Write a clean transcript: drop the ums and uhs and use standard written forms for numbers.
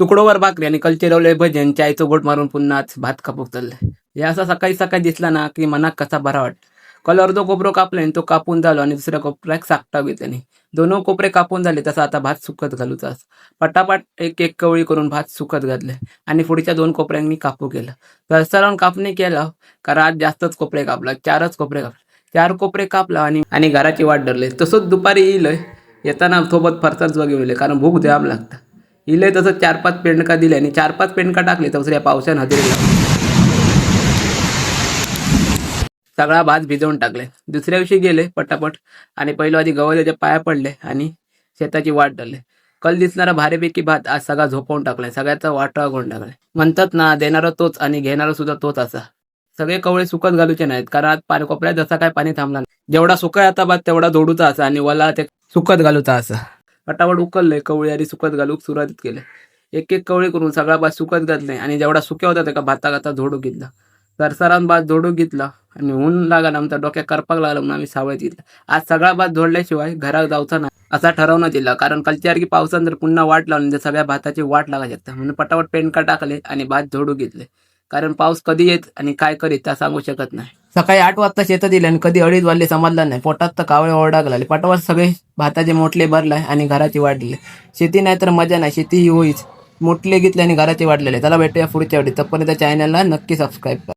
तुकडोवर भाकरी आणि कलचेरवले भजन चायचं गोट मारून पुन्हा भात कापूक चाललंय. हे असं सकाळी सकाळी दिसला ना की मनाक कसा बरा वाटत. कल अर्धो कोपरो कापले आणि तो कापून झालो आणि दुसऱ्या कोपऱ्याक साकटा घेतल्याने दोन कोपरे कापून झाले. तसा आता भात सुकत घालूचा पटापट एक एक कवळी करून भात सुकत घातले आणि पुढच्या 2 कोपऱ्यांनी कापू केलं. सरसरावून कापणी केलं कारण आज जास्तच कोपरे कापला, 4च कोपरे कापले. 4 कोपरे कापला आणि आणि घराची वाट धरले. तसंच दुपारी येईल येताना सोबत फरसाण घेऊन येले कारण भूक जाम लागतं. इले तसं 4-5 पेंडका दिले आणि 4-5 पेंडका टाकले तर दुसऱ्या पावसानं हजेरी लावली. सगळा भात भिजवून टाकले. दुसऱ्या दिवशी गेले पटापट आणि पहिलं आधी गवल्याच्या पाया पडले आणि शेताची वाट धरले. कल दिसणारा भारीपैकी भात आज सगळा झोपवून टाकलाय. सगळ्याचा वाटा करून टाकलाय. म्हणतात ना देणारा तोच आणि घेणारा सुद्धा तोच असा. सगळे कवळे सुकत घालूचे नाहीत कारण आज पाणी कोपऱ्यात जसा काय पाणी थांबला नाही. जेवढा सुकाय आता भात तेवढा जोडूचा असा आणि वला ते सुकत घालूचा असा. पटापट उकलले कवळी आणि सुकत घालूक सुरुवात केले. एक एक कवळी करून सगळा भात सुकत घातले आणि जेवढा सुक्या होता त्याका भाता झोडू घेतला. सरसरान भात झोडू घेतला आणि ऊन लागला आमचा डोक्यात करपाक लागला म्हणून आम्ही सावळत घेतला. आज सगळा भात झोडल्याशिवाय घरात जाऊचा नाही असा ठरवण्यात दिला कारण कालच्या की पावसानं जर पुन्हा वाट लावली तर सगळ्या भाताची वाट लागा शकता. म्हणून पटापट पेंडका टाकले आणि भात झोडू घेतले कारण पाऊस कधी येत आणि काय करीत त्या सांगू शकत नाही. सकाळी 8 वाजता शेतात दिले आणि कधी 2:30 वाजले समजला नाही. पोटात तर कावळे ओरडा लागले. पटापट सगळे भाताचे मोठले भरलाय आणि घराची वाट दिली. शेती नाही तर मजा नाही, शेती ही होईच. मोठले घेतले आणि घराचे वाटलेले. चला भेटूया पुढच्या वेळी. तोपर्यंत चॅनलला नक्की सबस्क्राईब करा.